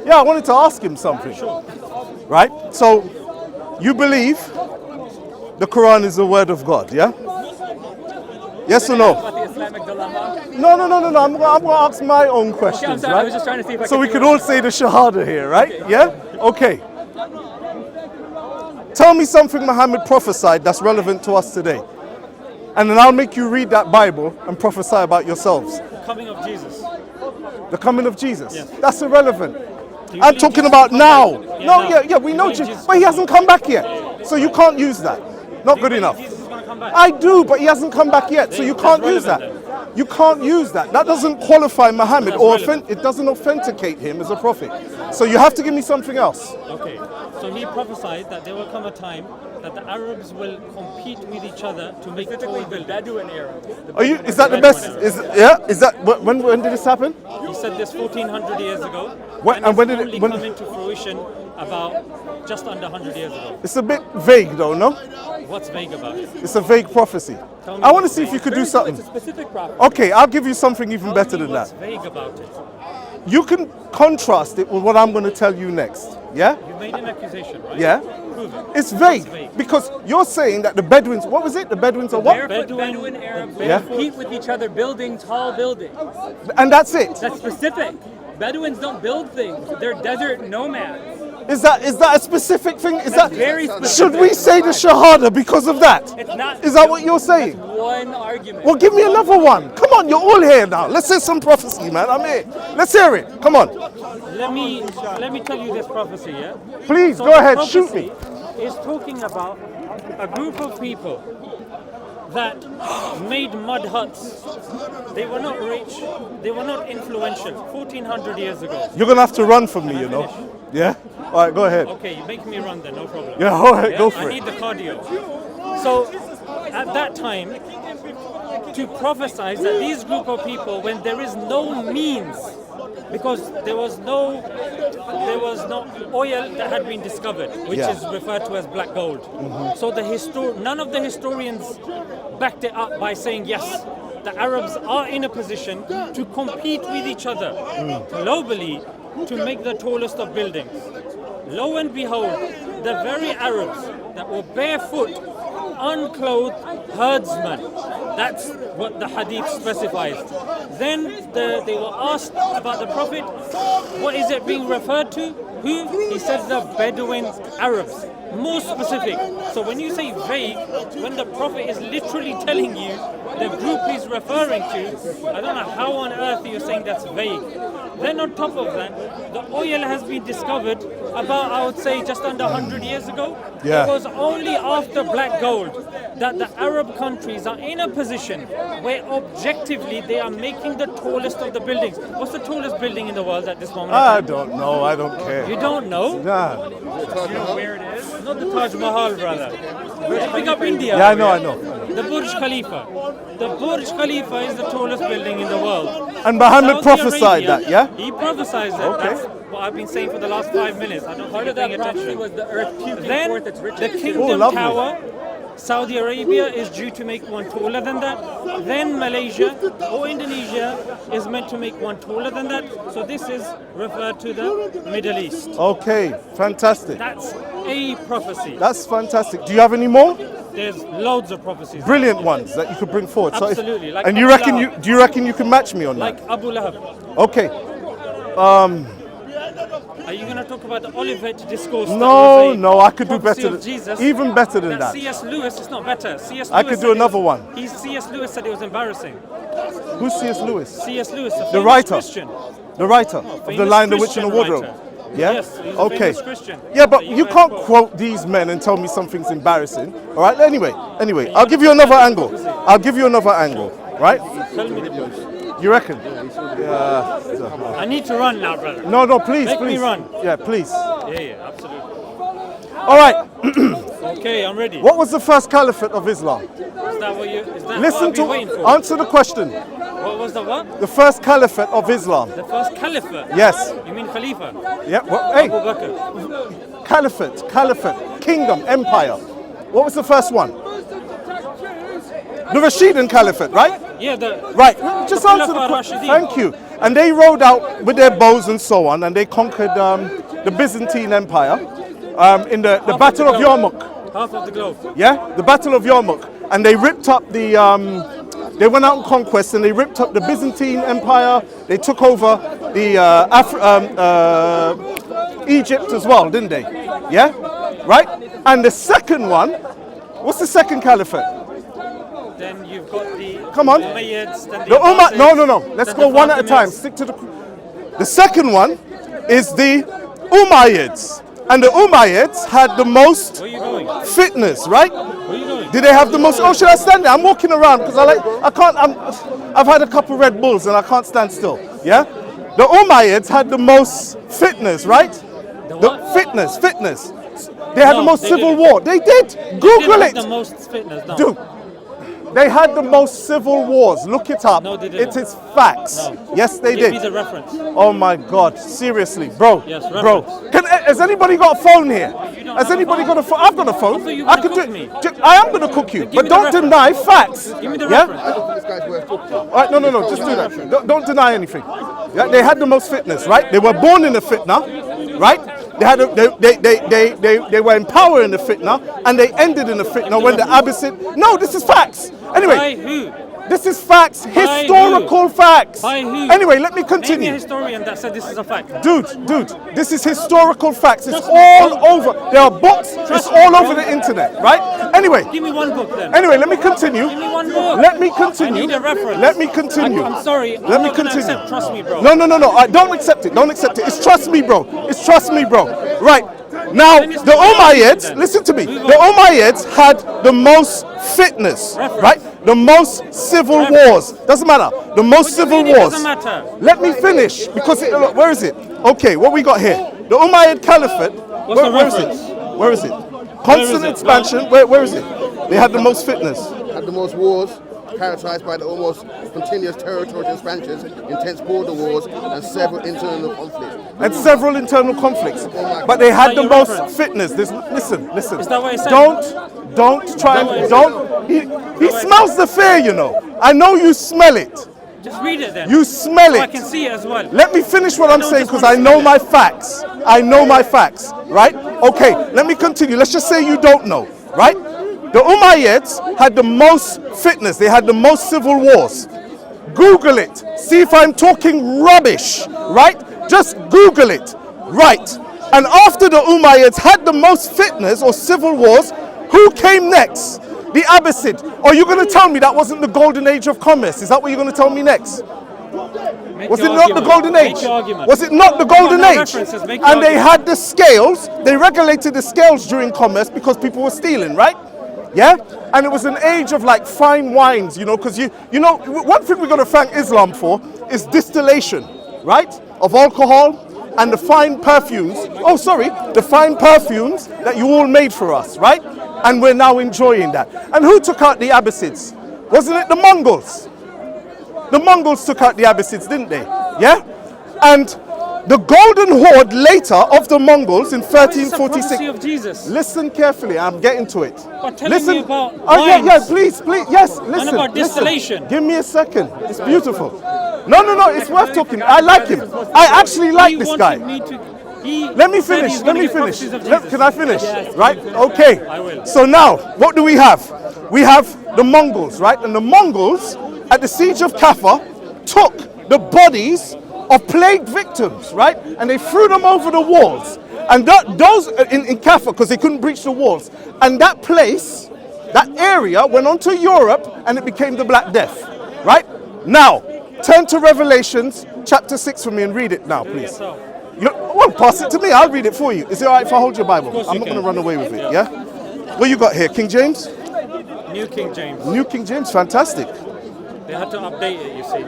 Yeah, I wanted to ask him something. Sure. Right? So, you believe the Quran is the word of God, yeah? Yes or no? About the Islamic dilemma? No. I'm going to ask my own questions, Okay, I'm sorry. right? I was just trying to see if I so could we see could what- all say the Shahada here, right? Yeah? Okay. Tell me something Muhammad prophesied that's relevant to us today. And then I'll make you read that Bible and prophesy about yourselves. The coming of Jesus. The coming of Jesus. Yes. That's irrelevant. Do you I'm believe talking Jesus about will come now. back? No, we You know believe Jesus, Jesus but he will hasn't come come back yet. So you can't use that. Not Do you good believe enough. Jesus is going to come back? I do, but he hasn't come back yet, so Then you that's can't use that. relevant You can't use that. That doesn't qualify Muhammad, That's or relevant. it doesn't authenticate him as a prophet. So you have to give me something else. Okay. So he prophesied that there will come a time that the Arabs will compete with each other to make tall buildings. Bedouin era. Is that the best? Is that when did this happen? He said this 1400 years ago. When- and it's when did it- only when- come into fruition about just under 100 years ago. It's a bit vague, though, no? What's vague about it? It's a vague prophecy. Tell me I want to what's see if vague. you could do something. It's a specific prophecy. Okay, I'll give you something even Tell better me than what's that. vague about it? You can contrast it with what I'm going to tell you next. Yeah? You made an accusation, right? Yeah? Prove it. It's vague, What's vague? because you're saying that the Bedouins, what was it? The Bedouins are what? Bedouin Arabs Yeah. compete with each other building tall buildings. And that's it. That's specific. Bedouins don't build things. They're desert nomads. Is that a specific thing? Is that very specific. Should we say the Shahada because of that? It's not. Is that what you're saying? One argument. Well, give me another one. Come on, you're all here now. Let's say some prophecy, man. I'm here. Let's hear it. Come on. Let me tell you this prophecy, yeah? Please, So go the ahead. Shoot me. prophecy is talking about a group of people that made mud huts. They were not rich, they were not influential 1400 years ago. You're going to have to run from me, you know. finish? Yeah? All right, go ahead. Okay, you make me run then, no problem. Yeah, all right, Yeah? go for I it. need the cardio. So, at that time, to prophesize that these group of people, when there is no means, because there was no oil that had been discovered, which Yeah. is referred to as black gold. So none of the historians backed it up by saying yes, the Arabs are in a position to compete with each other globally to make the tallest of buildings. Lo and behold, the very Arabs that were barefoot, unclothed herdsmen. That's what the hadith specifies. Then they were asked about the Prophet, what is it being referred to? Who? He says the Bedouin Arabs. More specific. So when you say vague, when the Prophet is literally telling you the group he's referring to, I don't know how on earth you're saying that's vague. Then on top of that, the oil has been discovered about, I would say, just under 100 years ago. Yeah. It was only after black gold that the Arab countries are in a position where objectively they are making the tallest of the buildings. What's the tallest building in the world at this moment? I don't know. I don't care. You don't know? Nah. You know where it is? Not the Taj Mahal, brother. Pick up India. Yeah, I know. The Burj Khalifa. The Burj Khalifa is the tallest building in the world. And Muhammad Saudi prophesied Arabia, that, yeah? He prophesied that. Okay. That's what I've been saying for the last 5 minutes. I don't know if Part you're of that paying prophecy attention. was the earth puking Then forth its riches. the Kingdom lovely. Tower, Saudi Arabia is due to make one taller than that. Then Malaysia or Indonesia is meant to make one taller than that. So this is referred to the Middle East. Okay, fantastic. That's a prophecy. That's fantastic. Do you have any more? There's loads of prophecies. Brilliant ones that you could bring forward. Absolutely, like and you Abu reckon Lahab. do you reckon you can match me on Like that? Abu Lahab. Okay. Are you going to talk about the Olivet discourse? No, I could do prophecy better of Jesus. even better than That that. C.S. Lewis is not better. C.S. I Lewis could said do it another was- one. C.S. Lewis said it was embarrassing. Who's C.S. Lewis? C.S. Lewis, a The famous writer. Christian. The writer of The Famous Lion, the Witch, and the Christian Wardrobe. writer. Yeah? Yes, he's a Okay. famous Christian. Yeah, but That you guys can't quote. quote these men and tell me something's embarrassing. All right. Anyway, I'll give you another angle. Right? Tell me the truth. You reckon? Yeah. I need to run now, brother. No, please, Make me please. run. Yeah, please. Yeah, absolutely. All right. Okay, I'm ready. What was the first caliphate of Islam? Is that what I've Listen been waiting to for? answer the question. What was the what? The first caliphate of Islam. The first caliphate? Yes. You mean Khalifa? Yeah. Well, hey, Abu Bakr. caliphate, kingdom, empire. What was the first one? The Rashidun Caliphate, right? Yeah, Right. Just the answer the Khulafa question. Rashidin. Thank you. And they rode out with their bows and so on, and they conquered the Byzantine Empire in the Battle of Yarmouk. Half of the globe. Yeah, the Battle of Yarmouk, and they ripped up the. They went out on conquest and they ripped up the Byzantine Empire. They took over the Egypt as well, didn't they? Yeah, right. And the second one, what's the second caliphate? Then you've got the Come on. Umayyads, then The Abbasids, no. Let's then go the one at a time. Fatimids. Stick to the second one is the Umayyads. And the Umayyads had the most Where are you going? fitness, right? Where are you going? Did they have the most? Oh, should I stand there? I'm walking around because I've had a couple Red Bulls and I can't stand still. Yeah? The Umayyads had the most fitness, right? The what? Fitness. They had No, the most they civil didn't. war. They did. Didn't Google have it. the most fitness, no. Dude, they had the most civil wars. Look it up. No, they didn't. It is facts. No. Yes, they Give me did. the reference. Oh my God, seriously, bro. Yes, bro. Has anybody got a phone here? don't Has have a anybody phone? got a phone? I've got a phone. thought you were I gonna can do cook it. me. I am going to cook you, Give but me the don't reference. deny facts. Give me the yeah? reference. This guy's worth talking to. All right, no, just do that. Don't deny anything. Yeah, they had the most fitness, right? They were born in the fitna, right? They had they were in power in the fitna, and they ended in the fitna when the Abbasid. No, this is facts. Anyway, By who? this is facts, historical facts. By who? Anyway, let me Name me a continue. historian that said this is a fact. Dude, this is historical facts. It's Trust me, all bro. over. There are books. It's Trust all me, over bro. the internet, right? Anyway, Give me one book then. anyway, let me continue. Give me one book. Let me continue. I need a reference. Let me continue. I'm sorry. Let me not gonna continue. accept. Trust me, bro. No. Don't accept it. Don't accept it. It's trust me, bro. It's trust me, bro. Right. Now, Then it's the not Umayyads, then. listen to me. Move The on. Umayyads had the most fitness, Reference. right? The most civil wars. Doesn't matter. The most What do you civil mean it wars. doesn't matter? Let me finish because look, where is it? Okay, what we got here? The Umayyad Caliphate. What's the Where is it? reference? Where is it? Constant it? expansion. Where is it? They had the most fitness. Had the most wars, characterized by the almost continuous territorial expansions, intense border wars, and several internal conflicts. And several internal conflicts, but they had Is the that your most reference? fitness. Listen. Is that what it said? Don't try Is that what and it don't. He what it smells the fear, you know. I know you smell it. Just read it then. You smell So I it. can see it as well. Let me finish what I'm don't saying just because wanna I know smell my it. facts. I know my facts, right? Okay, let me continue. Let's just say you don't know, right? The Umayyads had the most fitness. They had the most civil wars. Google it. See if I'm talking rubbish, right? Just Google it, right? And after the Umayyads had the most fitness or civil wars, who came next? The Abbasid. Or you're going to tell me that wasn't the golden age of commerce? Is that what you're going to tell me next? Make Was it your not the argument. golden Make age? your argument. Was it not the golden no age? references, make your And they argument. had the scales. They regulated the scales during commerce because people were stealing, right? Yeah? And it was an age of like fine wines, you know, because you know, one thing we're going to thank Islam for is distillation, right? Of alcohol and the fine perfumes. Oh, sorry, the fine perfumes that you all made for us, right? And we're now enjoying that. And who took out the Abbasids? Wasn't it the Mongols? The Mongols took out the Abbasids, didn't they? Yeah? And the Golden Horde later of the Mongols in It's a prophecy 1346. of Jesus. Listen carefully, I'm getting to it. But telling me about Oh, yeah, wines. please, yes, listen. about listen. distillation. Give me a second. It's beautiful. No, it's worth talking. I like him. I actually like He this wanted guy. me to- he Let me said finish. he's Let gonna me give finish. prophecies of Jesus. Can I finish? Yes, Right? please. Okay. I will. So now, what do we have? We have the Mongols, right? And the Mongols, at the siege of Kaffa, took the bodies of plague victims, right? And they threw them over the walls. And those in Kaffa, because they couldn't breach the walls. And that place, that area, went on to Europe, and it became the Black Death, right? Now, turn to Revelations chapter 6 for me and read it now, please. Well, pass it to me. I'll read it for you. Is it all right if I hold your Bible? course I'm you not going to can. run away with it, yeah? What you got here? King James? New King James. New King James, fantastic. They had to update it, you see.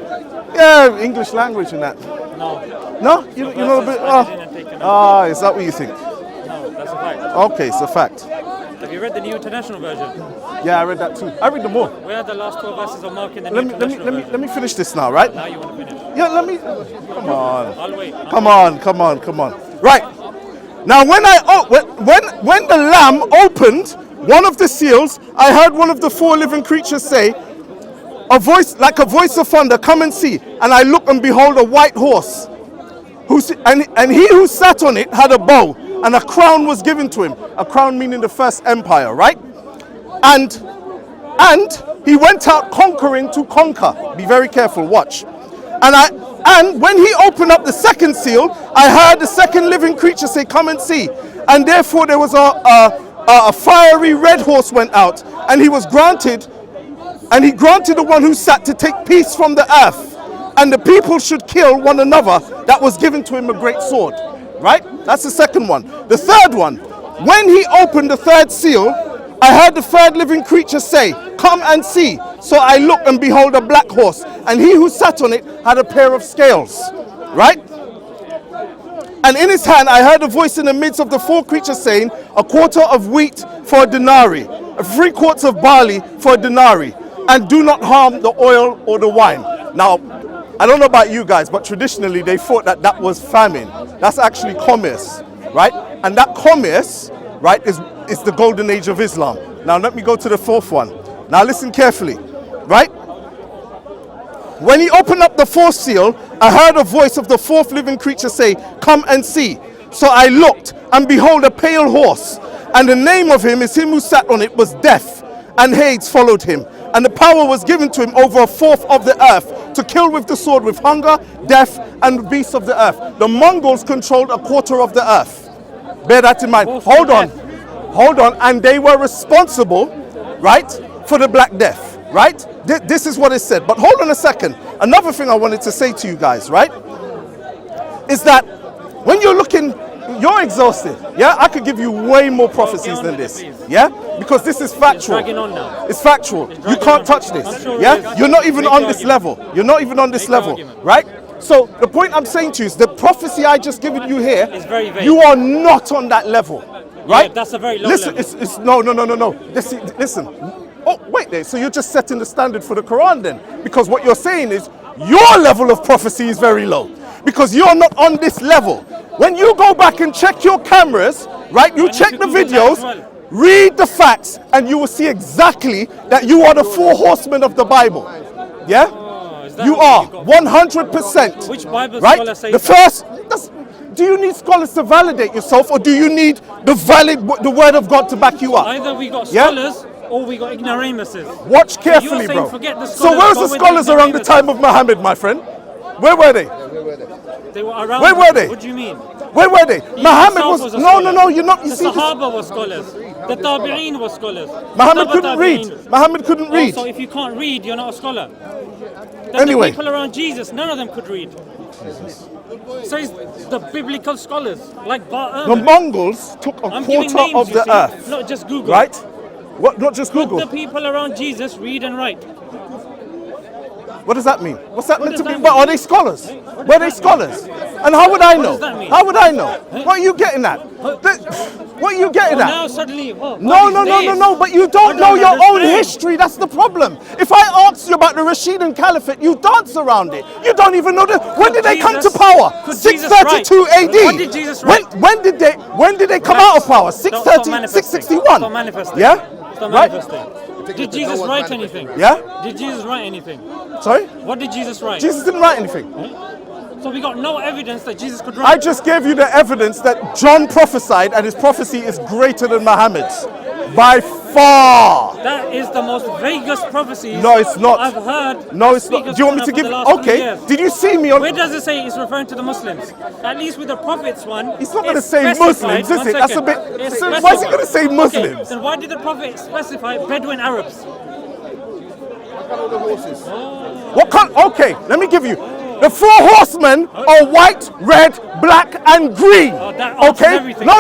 Yeah, English language and that. No, No? You know a bit? Verses added in and taken out. Ah, is that what you think? No, that's a fact. Okay, it's a fact. Have you read the New International Version? Yeah, I read that too. I read them all. Where are the last 12 verses of Mark in the New International Version? Let me finish this now, right? Now you want to finish. Yeah, let me. Come on. I'll wait. Come on. Right. Now, when the Lamb opened one of the seals, I heard one of the four living creatures say, a voice like a voice of thunder, come and see. And I looked and behold a white horse. And he who sat on it had a bow, and a crown was given to him. A crown meaning the first empire, right? And he went out conquering to conquer. Be very careful, watch. And when he opened up the second seal, I heard the second living creature say, come and see. And therefore there was a fiery red horse went out, and he granted the one who sat to take peace from the earth. And the people should kill one another. That was given to him a great sword. Right? That's the second one. The third one, when he opened the third seal, I heard the third living creature say, come and see. So I looked and behold a black horse, and he who sat on it had a pair of scales. Right? And in his hand I heard a voice in the midst of the four creatures saying, a quarter of wheat for a denarii, 3 quarts of barley for a denarii, and do not harm the oil or the wine. Now, I don't know about you guys, but traditionally they thought that was famine. That's actually commerce, right? And that commerce, right, is the golden age of Islam. Now let me go to the fourth one. Now listen carefully, right? When he opened up the fourth seal, I heard a voice of the fourth living creature say, come and see. So I looked, and behold a pale horse, and the name of him is him who sat on it was Death, and Hades followed him. And the power was given to him over a fourth of the earth, to kill with the sword with hunger, death, and beasts of the earth. The Mongols controlled a quarter of the earth. Bear that in mind. Hold on. And they were responsible, right, for the Black Death, right? This is what it said. But hold on a second. Another thing I wanted to say to you guys, right, is that when you're looking, you're exhausted. Yeah, I could give you way more prophecies than this. Yeah, because this is factual. It's dragging on now. It's factual. You can't touch this. Sure Yeah, you're not even on this level. You're not even on this level, right? So the point I'm saying to you is the prophecy I just given you here. It's very vague. You are not on that level, right? Yeah, that's a very low listen, level. It's no. Listen. Oh, wait there. So you're just setting the standard for the Quran then? Because what you're saying is your level of prophecy is very low. Because you're not on this level. When you go back and check your cameras, right, you check the videos, read the facts, and you will see exactly that you are the 4 horsemen of the Bible. Yeah? You are 100%. Which Bible right? scholar says The first, do you need scholars to validate yourself, or do you need the word of God to back you up? Either we got scholars or we got ignoramuses. Watch carefully, saying bro. forget the So scholars, where's go the with scholars around the time of Muhammad, my friend? Where were they? They were around. Where were they? What do you mean? Where were they? Muhammad himself was a no, scholar. you're not. You The see, Sahaba were scholars. The Tabi'een were scholars. Muhammad The couldn't read. Tabi'een. Muhammad couldn't read. So if you can't read, you're not a scholar. Then Anyway. the people around Jesus, none of them could read. So it's the biblical scholars, like Bar The Mongols took a I'm giving quarter names, of you the see, earth, not just Google. right? What? Not just Could Google. the people around Jesus read and write? What does that mean? What's that meant does to be? that But mean? are they scholars? Were they scholars? And how would I know? does that mean? How would I know? What are you getting at? What are you getting Now at? suddenly, No. But you don't know your own history. That's the problem. If I ask you about the Rashidun Caliphate, you dance around it. You don't even know when did they come to power? Could Jesus 632 write? AD. What did Jesus write? When did they come out of power? 630, 661. Stop manifesting. Yeah? Stop Right? manifesting. Did Jesus write anything? Yeah? Did Jesus write anything? Sorry? What did Jesus write? Jesus didn't write anything. So we got no evidence that Jesus could I write. just gave you the evidence that John prophesied, and his prophecy is greater than Muhammad's. By far. That is the most vaguest prophecy No, it's not. I've heard. No, it's not. Do you want me to give? Okay. Did you see me on? Where does it say it's referring to the Muslims? At least with the Prophet's one. It's not going to it's say specified- Muslims, is one it? That's a second. bit. It's Why is he specified. going to say Muslims? Okay, then why did the Prophet specify Bedouin Arabs? What kind? Okay, let me give you. The 4 horsemen are white, red, black, and green. that answers Okay? everything. No.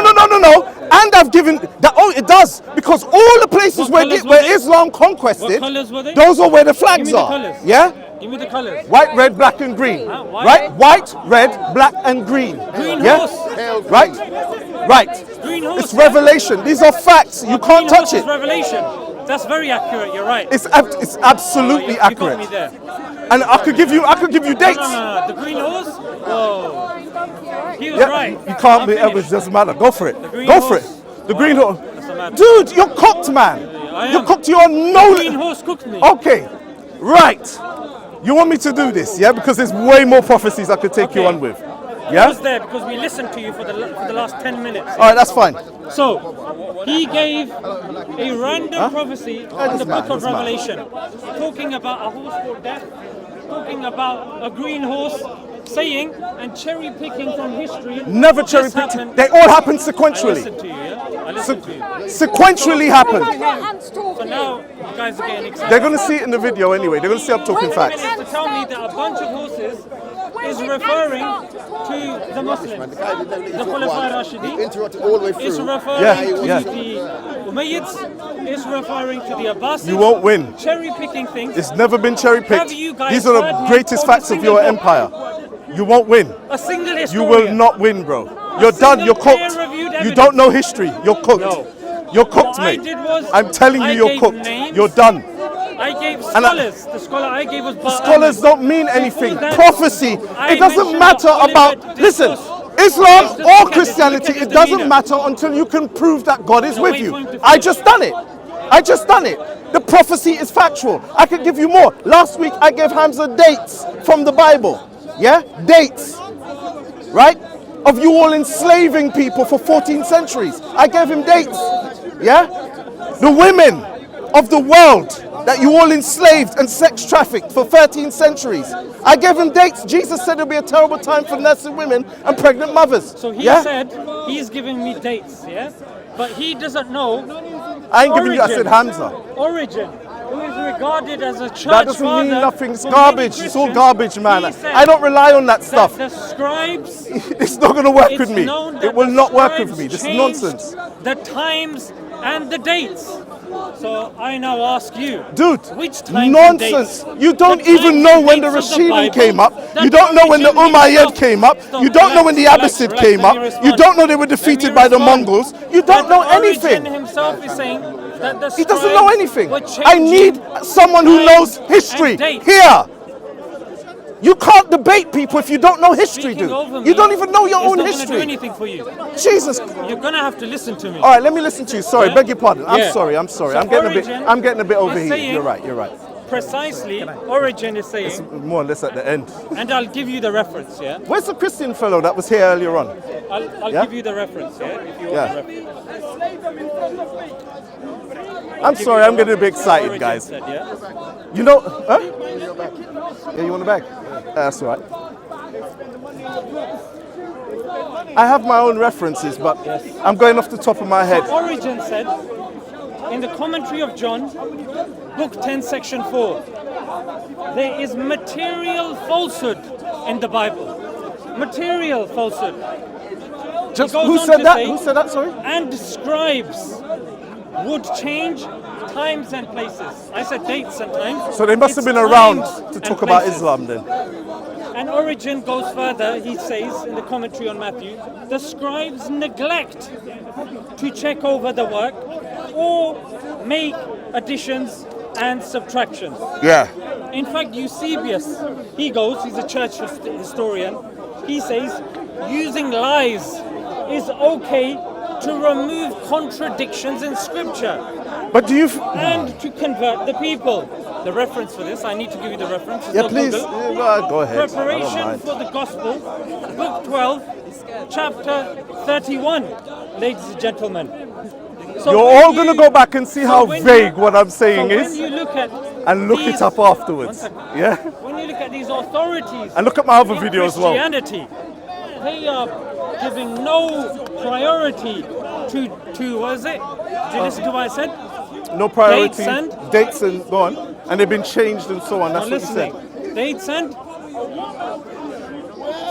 And I've given that. Oh, it does, because all the places What where colours were where they? Islam conquested, What colours were they? those are where the Give flags me the are. colours. Yeah. Give me the colours. White, red, black, and green. White? Right? White, red, black, and green. Green yeah? horse. Right? Right. Green horse. It's revelation. These are facts. You can't Green touch horse is it. revelation. That's very accurate. You're right. It's absolutely You got accurate. me there. And I could give you dates. No. The green horse. Whoa. He was Yeah, right. you can't I'm be. finished. It doesn't matter. Go for it. green Go for horse. it. The green horse. That's a matter. Dude, you're cooked, man. I You're am. cooked. You're The green horse cooked me. Okay, right. You want me to do this, yeah? Because there's way more prophecies I could take you Okay. on with. I Yeah? was there because we listened to you for the last 10 minutes. All right, that's fine. So, he gave a random prophecy in the book of Revelation, talking about a horse called death, talking about a green horse, saying and cherry picking from history. Never This cherry picked. happened- They all happen I sequentially. listened to you, yeah? I listened to you. Sequentially happened. So now, you guys are getting excited. They're going to see it in the video anyway. They're going to see I'm talking facts. To tell me that a bunch of horses is referring to the Muslims. The Khulafa Rashidin Interrupted all the way is through. referring Yeah, to yeah. the Umayyads, is referring to the Abbasids. You won't win. Cherry picking things. It's never been cherry picked. Have you guys These are heard the him greatest quote a facts of single your book? empire. You won't win. A single You historian. will not win, bro. You're done. You're cooked. peer-reviewed You evidence. don't know history. You're cooked. No. You're cooked, What I mate. did was I'm telling you, I you're gave cooked. names. You're done. I gave And I- scholars. The scholar I gave was Scholars don't mean anything. Before that, Prophecy. I It doesn't mentioned matter the about. Olivet Listen, discourse. Islam Just or look at Christianity. his It doesn't demeanor. matter until you can prove that God is No, with wait you. for him to I finish. just done it. I just done it. The prophecy is factual. I could give you more. Last week I gave Hamza dates from the Bible. Yeah, dates. Right? Of you all enslaving people for 14 centuries. I gave him dates. Yeah? The women of the world that you all enslaved and sex trafficked for 13 centuries. I gave him dates. Jesus said it'll be a terrible time for nursing women and pregnant mothers. So he yeah? said he's giving me dates, yeah? But he doesn't know I ain't giving you, I said Origin. Hamza. Origin, who is regarded as a church That doesn't father mean nothing. It's for garbage. many It's all Christians. garbage, man. He said I don't rely on that that stuff. the scribes, It's not going to work it's with me. known that It will the not work with scribes me. This is changed nonsense. the times and the dates. So I now ask you, Dude, which times and nonsense. dates? You don't The even times know and when the dates of the Rashidun Bible came up. that You don't know when the Origin Umayyad himself- came up. Stop, You don't know when the relax, Abbasid relax, came let up. me You respond. don't know they were Let me defeated by the respond. Mongols. You don't That know Origin anything. himself is saying that the He doesn't know scribes anything. were I changing need someone who knows times history. and dates. Here. You can't debate people if you don't know history, Speaking dude. over You me don't even know your is own not gonna do history. anything for you. Jesus. You're gonna have to listen to me. All right, let me listen to you. Sorry, Yeah? beg your pardon. I'm Yeah. sorry. I'm sorry. So I'm getting Origin I'm getting a bit is overheated. saying- You're right. You're right. Precisely, Origin is saying, More or less at the end. and I'll give you the reference, yeah? Where's the Christian fellow that was here earlier on? I'll Yeah? give you the reference, yeah? If you want Yeah. the reference. I'm sorry. I'm getting a bit excited, Origin guys. said, yeah? You know, huh? Yeah, you want the bag? That's all right. I have my own references, but I'm going off the top of my head. Origin said, in the commentary of John, book 10, section 4, there is material falsehood in the Bible. Material falsehood. Just goes who on said to that? say- Who said that? Sorry. And scribes would change times and places. I said dates and times. So they must have It's been around times to and talk about places. Islam then. And Origin goes further, he says in the commentary on Matthew, the scribes neglect to check over the work or make additions and subtractions. Yeah. In fact, Eusebius, he's a church historian, he says using lies is okay to remove contradictions in scripture But do you? and to convert the people. The reference for this, I need to give you the reference. It's Yeah, not please. Google. Go ahead. I don't Preparation mind. for the Gospel, Book 12, Chapter 31, ladies and gentlemen. So You're when all going to go back and see how when vague you- what I'm saying so is, when you look at and look these- it up afterwards. One second. Yeah. When you look at these authorities And look at my other in video as well. Christianity, they are giving no priority to what is it? Did you listen to what I said? No priority. Dates and- Dates and go on. And they've been changed and so on. That's Not what you said. listening. Dates and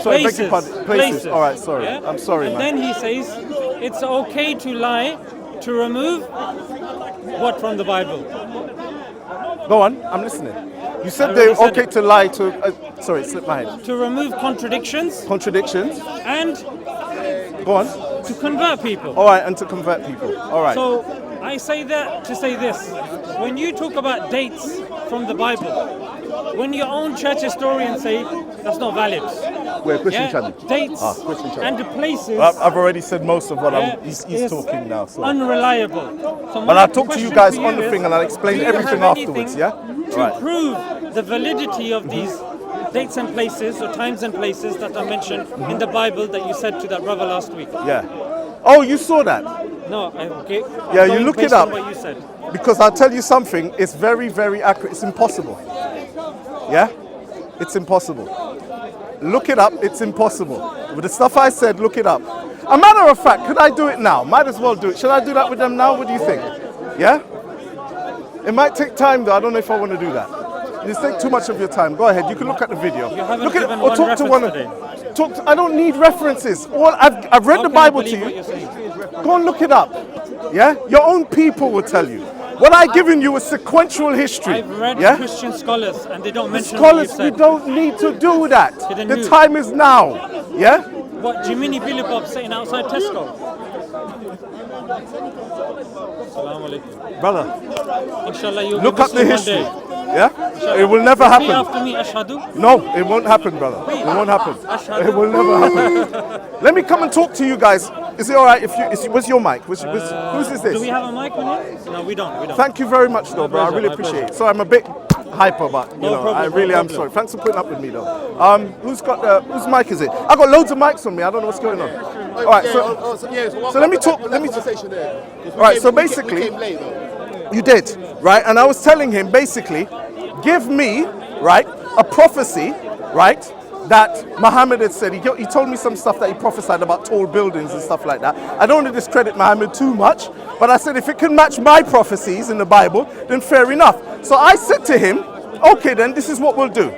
Sorry, places. beg your pardon. Places. All right, sorry. Yeah? I'm sorry, and man. then he says it's okay to lie to remove what from the Bible? Go on. I'm listening. You said I they're already said okay it. to lie to. Sorry, it slipped my head. To remove contradictions Contradictions. and Go on. to convert people. All right, and to convert people. All right. So I say that to say this. When you talk about dates from the Bible, when your own church historians say that's not valid. We're Christian channel. Dates Christian channel. and the places I've already said most of what he's is talking now. So. unreliable. So But my I'll talk to you question guys for on the is, thing and I'll explain do you everything have afterwards, anything yeah? To Right. prove the validity of these dates and places or times and places that are mentioned in the Bible that you said to that brother last week. Yeah. Oh, you saw that? No, okay. Yeah, I'm you going look it based on up. what you said. Because I'll tell you something, it's very, very accurate. It's impossible. Yeah? It's impossible. Look it up, it's impossible. With the stuff I said, look it up. A matter of fact, could I do it now? Might as well do it. Should I do that with them now? What do you think? Yeah? It might take time though, I don't know if I want to do that. It's take too much of your time. Go ahead, you can look at the video. You haven't Look at given it, or one talk to one. reference I don't need references. I've read How the can I Bible to believe what you. you're saying? Go and look it up. Yeah? Your own people will tell you. What I've given you is sequential history. I've read yeah? Christian scholars and they don't mention Scholars, what we you said. don't need to do that. Didn't The you? time is now. Yeah? What, Jiminy Billy Bob sitting outside Tesco? Assalamu alaikum. Brother, Inshallah, you'll look be up the Muslim one history. day. Yeah? It will never Repeat happen. after me, Ashhadu. No, it won't happen, brother. It won't happen. It will never happen. Let me come and talk to you guys. Is it all right if you? Where's your mic? Whose is this? Do we have a mic on it? No, we don't. Thank you very much, though, bro. I pleasure, really my appreciate pleasure. it. So I'm a bit hyper, but you know, problem, I no really am problem. sorry. Thanks for putting up with me, though. Who's got whose mic is it? I got loads of mics on me. I don't know what's going on. All right, so let me talk. Let me. All right, so basically, you did, right? And I was telling him basically, give me, right, a prophecy, right, that Muhammad had said. He told me some stuff that he prophesied about tall buildings and stuff like that. I don't want to discredit Muhammad too much, but I said if it can match my prophecies in the Bible, then fair enough. So I said to him, okay, then this is what we'll do.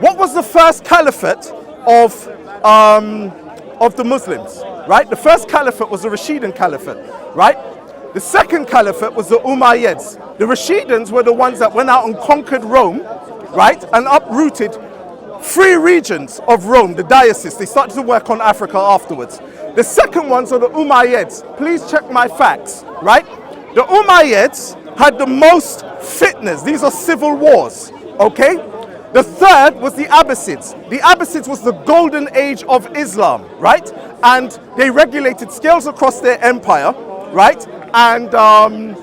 What was the first caliphate of the Muslims, right? The first caliphate was the Rashidun caliphate, right? The second caliphate was the Umayyads. The Rashidans were the ones that went out and conquered Rome, right, and uprooted 3 regions of Rome, the diocese. They started to work on Africa afterwards. The second ones are the Umayyads. Please check my facts, right? The Umayyads had the most fitness. These are civil wars, okay? The third was the Abbasids. The Abbasids was the golden age of Islam, right? And they regulated scales across their empire, right? And the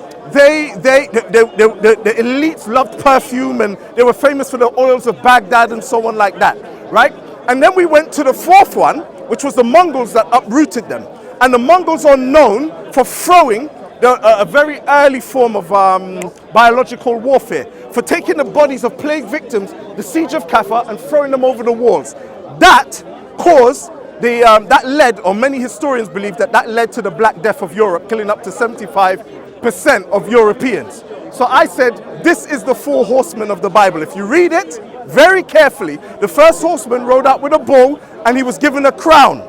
elites loved perfume and they were famous for the oils of Baghdad and so on like that, right? And then we went to the fourth one, which was the Mongols that uprooted them. And the Mongols are known for throwing a very early form of biological warfare, for taking the bodies of plague victims, the siege of Kaffa, and throwing them over the walls. That caused that led, or many historians believe that led to the Black Death of Europe, killing up to 75% of Europeans. So I said, this is the 4 horsemen of the Bible. If you read it very carefully, the first horseman rode out with a bull and he was given a crown,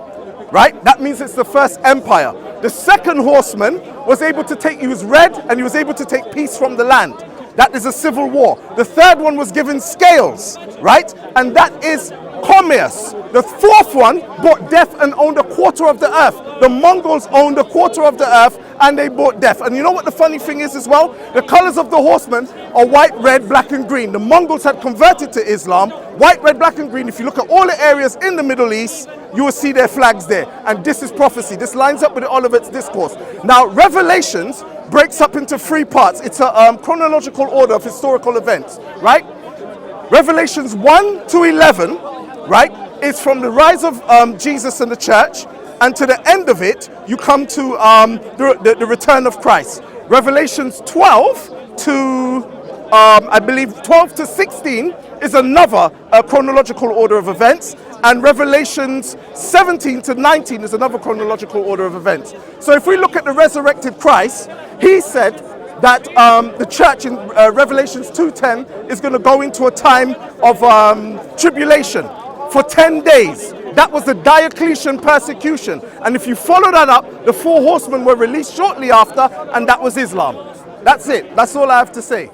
right? That means it's the first empire. The second horseman was able to take, he was red and he was able to take peace from the land. That is a civil war. The third one was given scales, right? And that is commerce. The fourth one bought death and owned a quarter of the earth. The Mongols owned a quarter of the earth and they bought death. And you know what the funny thing is as well? The colors of the horsemen are white, red, black and green. The Mongols had converted to Islam. White, red, black and green. If you look at all the areas in the Middle East, you will see their flags there. And this is prophecy. This lines up with Olivet's discourse. Now, Revelations breaks up into 3 parts. It's a chronological order of historical events, right? Revelations 1 to 11, right, is from the rise of Jesus and the church, and to the end of it, you come to the return of Christ. Revelations 12 to, I believe, 12 to 16 is another chronological order of events, and Revelations 17 to 19 is another chronological order of events. So if we look at the resurrected Christ, he said that the church in Revelations 2:10 is going to go into a time of tribulation for 10 days. That was the Diocletian persecution. And if you follow that up, the 4 horsemen were released shortly after, and that was Islam. That's it. That's all I have to say.